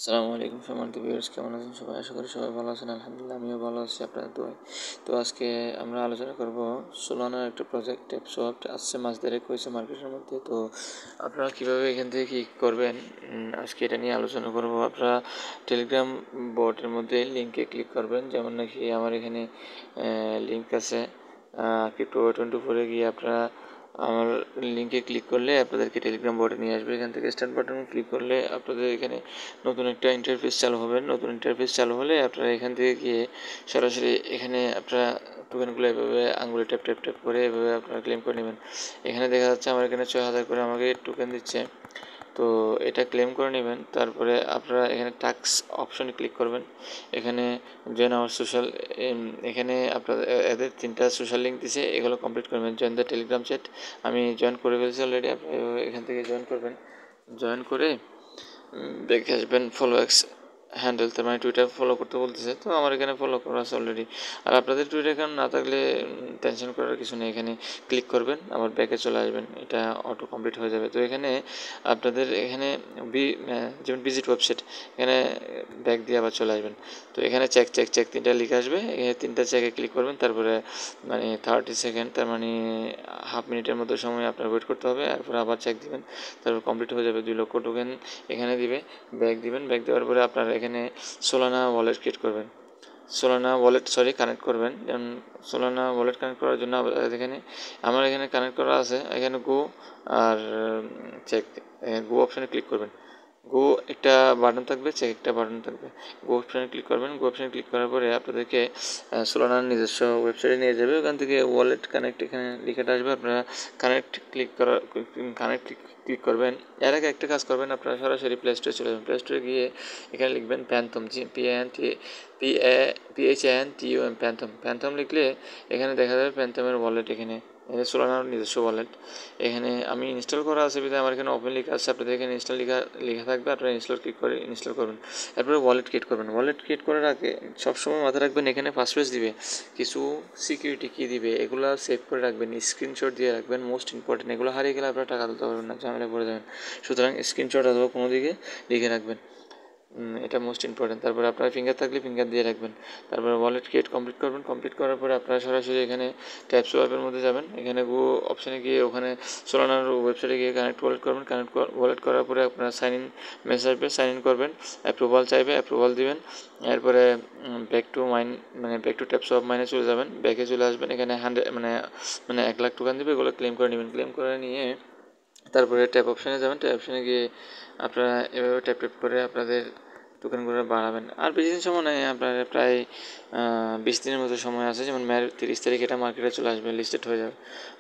আসসালামু আলাইকুম সম্মানিত ভিউয়ার্স, কেমন আছেন সবাই? আশা করি সবাই ভালো আছেন। আলহামদুলিল্লাহ আমিও ভালো আছি আপনাদের দোয়ায়। তো আজকে আমরা আলোচনা করব সোলানার একটা প্রজেক্ট ট্যাপসোয়াপ আসছে, মাস দেড়েক হয়েছে মার্কেটের মধ্যে। তো আপনারা কীভাবে এখান থেকে কী করবেন আজকে এটা নিয়ে আলোচনা করব। আপনারা টেলিগ্রাম বোর্ডের মধ্যে লিঙ্কে ক্লিক করবেন, যেমন নাকি আমার এখানে লিঙ্ক আছে Crypto24 গিয়ে আপনারা আমার লিঙ্কে ক্লিক করলে আপনাদেরকে টেলিগ্রাম বোর্ডে নিয়ে আসবে। এখান থেকে স্টার্ট বাটন ক্লিক করলে আপনাদের এখানে নতুন একটা ইন্টারফেস চালু হবে। নতুন ইন্টারফেস চালু হলে আপনারা এখান থেকে গিয়ে সরাসরি এখানে আপনারা টোকেনগুলো এভাবে আঙুলে ট্যাপ ট্যাপ ট্যাপ করে এভাবে আপনারা ক্লেম করে নেবেন। এখানে দেখা যাচ্ছে আমার এখানে 6000 করে আমাকে টোকেন দিচ্ছে। তো এটা ক্লেম করে নেবেন। তারপরে আপনারা এখানে টাস্ক অপশনে ক্লিক করবেন। এখানে জয়েন আওয়ার সোশ্যাল, এখানে আপনাদের এদের 3টা সোশ্যাল লিঙ্ক দিছে, এগুলো কমপ্লিট করবেন। জয়েন দ্য টেলিগ্রাম চ্যাট, আমি জয়েন করে ফেলছি অলরেডি। আপনারা এখান থেকে জয়েন করবেন। জয়েন করে দেখে আসবেন ফলো এক্স হ্যান্ডেল, তার মানে টুইটার ফলো করতে বলতেছে। তো আমার এখানে ফলো করা আছে অলরেডি। আর আপনাদের টুইটার অ্যাকাউন্ট না থাকলে টেনশন করার কিছু নেই, এখানে ক্লিক করবেন, আবার ব্যাকে চলে আসবেন, এটা অটো কমপ্লিট হয়ে যাবে। তো এখানে আপনাদের এখানে যেমন ভিজিট ওয়েবসাইট, এখানে ব্যাক দিয়ে আবার চলে আসবেন। তো এখানে চেক চেক চেক 3টা লিখে আসবে, এখানে 3টা চেকে ক্লিক করবেন। তারপরে 30 সেকেন্ড, তার মানে হাফ মিনিটের মতো সময় আপনার ওয়েট করতে হবে। তারপরে আবার চেক দিবেন, তারপর কমপ্লিট হয়ে যাবে। 2 লক্ষ টোকেন এখানে দিবে। ব্যাক দিবেন, ব্যাক দেওয়ার পরে আপনারা এখানে সোলানা ওয়ালেট ক্রিয়েট করবেন। সোলানা ওয়ালেট কানেক্ট করবেন। যেমন সোলানা ওয়ালেট কানেক্ট করার জন্য এখানে আমার এখানে কানেক্ট করা আছে। এখানে গো আর চেক, গো অপশানে ক্লিক করবেন। গো একটা বাটন থাকবে, চেক একটা বাটন থাকবে। গো অপশানে ক্লিক করবেন। গো অপশানে ক্লিক করার পরে আপনাদেরকে সোলানার নিজস্ব ওয়েবসাইটে নিয়ে যাবে। ওখান থেকে ওয়ালেট কানেক্ট এখানে লিখাটা আসবে, আপনারা কানেক্ট ক্লিক করবেন। এর আগে একটা কাজ করবেন, আপনারা সরাসরি প্লে স্টোরে চলে যাবেন। প্লে স্টোরে গিয়ে এখানে লিখবেন প্যান্থম, PHANTUM, প্যান্থম লিখলে এখানে দেখা যাবে প্যান্থমের ওয়ালেট। এখানে সোলানার নিজস্ব ওয়ালেট এখানে আমি ইনস্টল করা আছে বিধায় আমার এখানে ওপেন লেখা আছে। আপনাদের এখানে ইনস্টল লেখা থাকবে, আপনারা ইনস্টল ক্লিক করে ইনস্টল করবেন। তারপরে ওয়ালেট ক্রিয়েট করবেন। ওয়ালেট ক্রিয়েট করার আগে সবসময় মাথায় রাখবেন এখানে পাসওয়ার্ড দিবে, কিছু সিকিউরিটি কি দিবে, এগুলো সেভ করে রাখবেন, স্ক্রিনশট দিয়ে রাখবেন। মোস্ট ইম্পর্টেন্ট, এগুলো হারিয়ে গেলে আপনারা টাকা তুলতে পারবেন না, ঝামেলায় পড়ে যাবেন। সুতরাং স্ক্রিনশট অথবা কোনো দিকে লিখে রাখবেন, এটা মোস্ট ইম্পর্টেন্ট। তারপরে আপনার ফিঙ্গার থাকলে ফিঙ্গার দিয়ে রাখবেন। তারপরে ওয়ালেট ক্রিয়েট কমপ্লিট করবেন। কমপ্লিট করার পরে আপনারা সরাসরি এখানে ট্যাপসোয়াপের মধ্যে যাবেন। এখানে গো অপশানে গিয়ে ওখানে সোলানার ওয়েবসাইটে গিয়ে কানেক্ট ওয়ালেট করবেন। কানেক্ট ওয়ালেট করার পরে আপনারা সাইন ইন মেসেজ আসবে, সাইন ইন করবেন। অ্যাপ্রুভাল চাইবে, অ্যাপ্রুভাল দিবেন। এরপরে ব্যাক টু ট্যাপসোয়াপ মাইনে চলে যাবেন, ব্যাকে চলে আসবেন। এখানে 1 লাখ টোকেন দেবে, এগুলো ক্লেম করে নেবেন। ক্লেম করে নিয়ে তারপরে ট্যাপ অপশানে যাবেন। ট্যাপ অপশানে গিয়ে আপনারা এভাবে ট্যাপ ট্যাপ করে আপনাদের টোকেনগুলো বাড়াবেন। আর বেশি দিন সময় নেই, আপনার প্রায় 20 দিনের মতো সময় আছে। যেমন মের 30 তারিখ এটা মার্কেটে চলে আসবে, লিস্টেড হয়ে যাবে।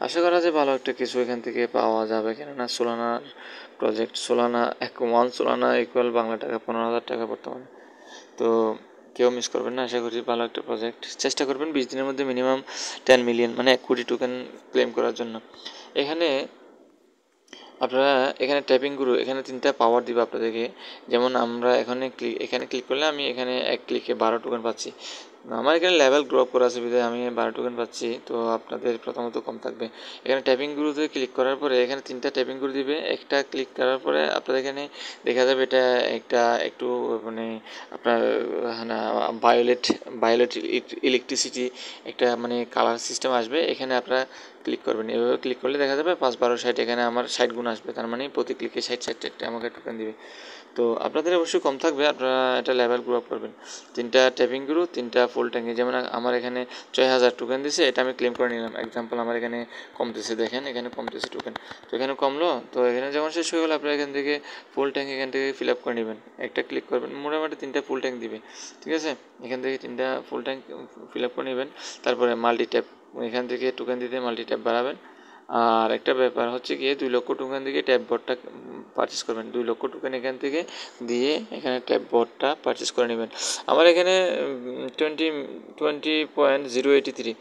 আশা করা যায় ভালো একটা কিছু এখান থেকে পাওয়া যাবে, কেননা সোলানার project, Solana Solana equal Bangla টাকা 15,000 টাকা বর্তমানে। তো কেউ মিস করবেন না, আশা করি ভালো একটা প্রজেক্ট। চেষ্টা করবেন 20 দিনের মধ্যে মিনিমাম 10 মিলিয়ন, মানে 1 কোটি টোকেন ক্লেম করার জন্য। এখানে আপনারা এখানে ট্যাপিং গুরু, এখানে 3টা পাওয়ার দিবে আপনাদেরকে। যেমন আমরা এখানে ক্লিক করলে আমি এখানে 1 ক্লিকে 12 টোকেন পাচ্ছি। আমার এখানে লেভেল গ্রো করা আছে বিধায় আমি 12 টোকেন পাচ্ছি। তো আপনাদের প্রথমত কম থাকবে। এখানে ট্যাপিং গুরুতে ক্লিক করার পরে এখানে 3টা ট্যাপিং গুরু দিবে। একটা ক্লিক করার পরে আপনাদের এখানে দেখা যাবে এটা একটা একটু মানে আপনার ভায়োলেট ইলেকট্রিসিটি একটা মানে কালার সিস্টেম আসবে। এখানে আপনারা ক্লিক করবেন। এভাবে ক্লিক করলে দেখা যাবে 5, 12, 60, এখানে আমার 60 গুণ আসবে। তার মানে প্রতি ক্লিকে 60 একটা আমাকে টোকেন দিবে। তো আপনাদের অবশ্যই কম থাকবে, আপনারা এটা লেভেল গ্রো আপ করবেন। 3টা ট্যাপিং গ্রু, 3টা ফুল ট্যাঙ্কি। যেমন আমার এখানে 6000 টোকেন দিছে, এটা আমি ক্লেম করে নিলাম। এক্সাম্পল আমার এখানে কমতেছে, দেখেন এখানে কমতেছে টোকেন। তো এখানে কমলো, তো এখানে যখন শেষ হয়ে গেলো আপনারা এখান থেকে ফুল ট্যাঙ্ক এখান থেকে ফিল আপ করে নেবেন। একটা ক্লিক করবেন, মোটামুটি 3টা ফুল ট্যাঙ্ক দিবে, ঠিক আছে। এখান থেকে 3টা ফুল ট্যাঙ্ক ফিল আপ করে নেবেন। তারপরে মাল্টি ট্যাপ, এখান থেকে টোকেন দিতে মাল্টি ট্যাপ বাড়াবেন। আর একটা ব্যাপার হচ্ছে গিয়ে 2 লক্ষ টোকেন থেকে ট্যাব বোর্ডটা পারচেস করবেন। 2 লক্ষ টোকেন এখান থেকে দিয়ে এখানে ট্যাব বোর্ডটা পারচেস করে নেবেন। আমার এখানে 20.083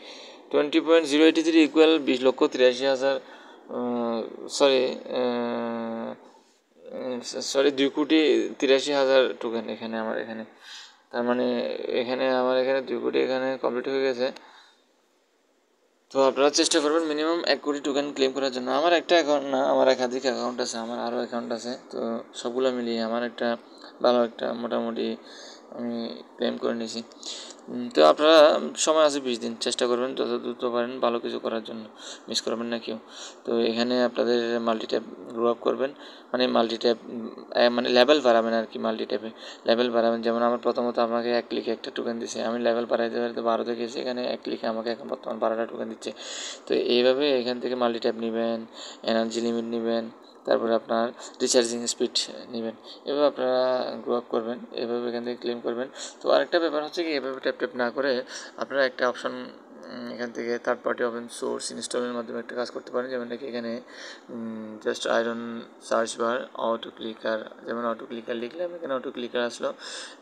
20.083 ইকুয়াল 20,83,000, সরি 2,83,000 টোকেন এখানে আমার এখানে। তার মানে এখানে আমার এখানে 2 কোটি এখানে কমপ্লিট হয়ে গেছে। তো আপনারা চেষ্টা করবেন মিনিমাম 1 কোটি টোকেন ক্লেম করার জন্য। আমার একটা অ্যাকাউন্ট না, আমার একাধিক অ্যাকাউন্ট আছে, আমার আরও অ্যাকাউন্ট আছে। তো সবগুলো মিলিয়ে আমার একটা ভালো একটা মোটামুটি আমি ক্লেম করে নিয়েছি। তো আপনারা সময় আছে 20 দিন, চেষ্টা করবেন যত দ্রুত পারেন ভালো কিছু করার জন্য, মিস করবেন না কেউ। তো এখানে আপনাদের মাল্টিট্যাপ গ্রো আপ করবেন, মানে মাল্টিট্যাপ মানে লেভেল বাড়াবেন আর কি। মাল্টিট্যাপে লেভেল বাড়াবেন, যেমন আমার প্রথমত আমাকে 1 ক্লিকে একটা টোকেন দিছে, আমি লেভেল বাড়াইতে বাড়াইতে 12 গেছি, এখানে 1 ক্লিকে আমাকে এখন বর্তমান 12টা টোকেন দিচ্ছে। তো এইভাবে এখান থেকে মাল্টিট্যাপ নেবেন, এনার্জি লিমিট নেবেন, তারপরে আপনার রিচার্জিং স্পিড নেবেন। এভাবে আপনারা গ্রো আপ করবেন, এভাবে এখান থেকে ক্লেম করবেন। তো আরেকটা ব্যাপার হচ্ছে কি, এভাবে ট্যাপ ট্যাপ না করে আপনারা একটা অপশন এখান থেকে থার্ড পার্টি ওপেন সোর্স ইনস্টলের মাধ্যমে একটা কাজ করতে পারেন। যেমন নাকি এখানে just iron search bar auto clicker, যেমন অটো ক্লিকার লিখলাম, এখানে অটো ক্লিকার আসলো।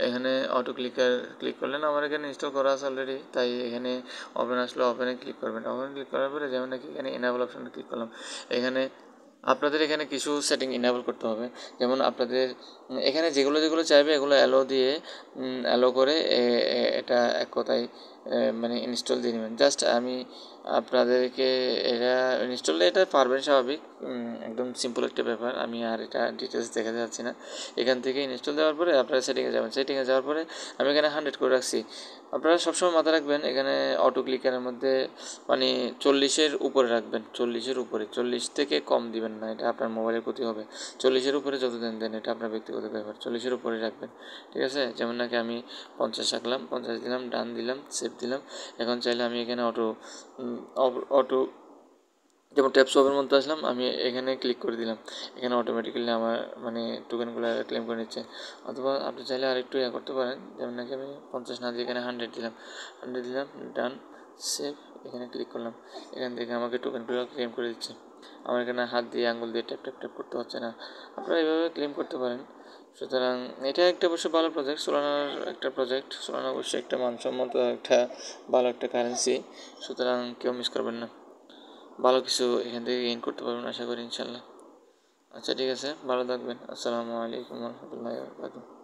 এখানে অটো ক্লিকার ক্লিক করলেন, আমার এখানে ইনস্টল করা আছে অলরেডি, তাই এখানে ওপেন আসলো, ওপেনে ক্লিক করবেন। ওপেন ক্লিক করার পরে যেমন নাকি এখানে এনাবল অপশনে ক্লিক করলাম। এখানে আপনাদের এখানে কিছু সেটিং ইনেবল করতে হবে, যেমন আপনাদের এখানে যেগুলো যেগুলো চাইবে এগুলো অ্যালো দিয়ে অ্যালো করে এটা এক কথায় মানে ইনস্টল দিয়ে নেবেন। জাস্ট আমি আপনাদেরকে এটা ইনস্টল এটা পারবেন স্বাভাবিক, একদম সিম্পল একটা ব্যাপার, আমি আর এটা ডিটেলস দেখাতে যাচ্ছি না। এখান থেকে ইনস্টল দেওয়ার পরে আপনারা সেটিংয়ে যাবেন, সেটিংয়ে যাওয়ার পরে আমি এখানে 100 করে রাখছি। আপনারা সবসময় মাথায় রাখবেন এখানে অটো ক্লিকারের মধ্যে মানে 40-এর উপরে রাখবেন, 40-এর উপরে, 40 থেকে কম দিবেন না, এটা আপনার মোবাইলের ক্ষতি হবে। 40-এর উপরে যত দেন এটা আপনার ব্যক্তিগত ব্যাপার, 40-এর উপরে রাখবেন, ঠিক আছে। যেমন নাকি আমি 50 রাখলাম, 50 দিলাম, ডান দিলাম, সেভ দিলাম। এখন চাইলে আমি এখানে অটো যেমন ট্যাপ সোয়াপের মধ্যে আসলাম, আমি এখানে ক্লিক করে দিলাম, এখানে অটোমেটিক্যালি আমার মানে টোকেনগুলো ক্লেম করে নিচ্ছে। অথবা আপনি চাইলে আরেকটু করতে পারেন, যেমন নাকি আমি 50 না দিয়ে এখানে 100 দিলাম, 100 দিলাম, ডান, সেভ, এখানে ক্লিক করলাম। এখান থেকে আমাকে টোকেনগুলো ক্লেম করে দিচ্ছে, আমার এখানে হাত দিয়ে আঙুল দিয়ে ট্যাপ ট্যাপ ট্যাপ করতে হচ্ছে না। আপনারা এইভাবে ক্লেম করতে পারেন। সুতরাং এটা একটা অবশ্যই ভালো প্রজেক্ট, সোলানার একটা প্রজেক্ট। সোলানা অবশ্যই একটা মানসম্মত একটা ভালো একটা কারেন্সি, সুতরাং কেউ মিস করবেন না। ভালো কিছু এখান থেকে গেইন করতে পারবেন আশা করি ইনশাল্লাহ। আচ্ছা ঠিক আছে, ভালো থাকবেন। আসসালামু আলাইকুম রহমতুল্লাহি ওয়া বারাকাতুহু।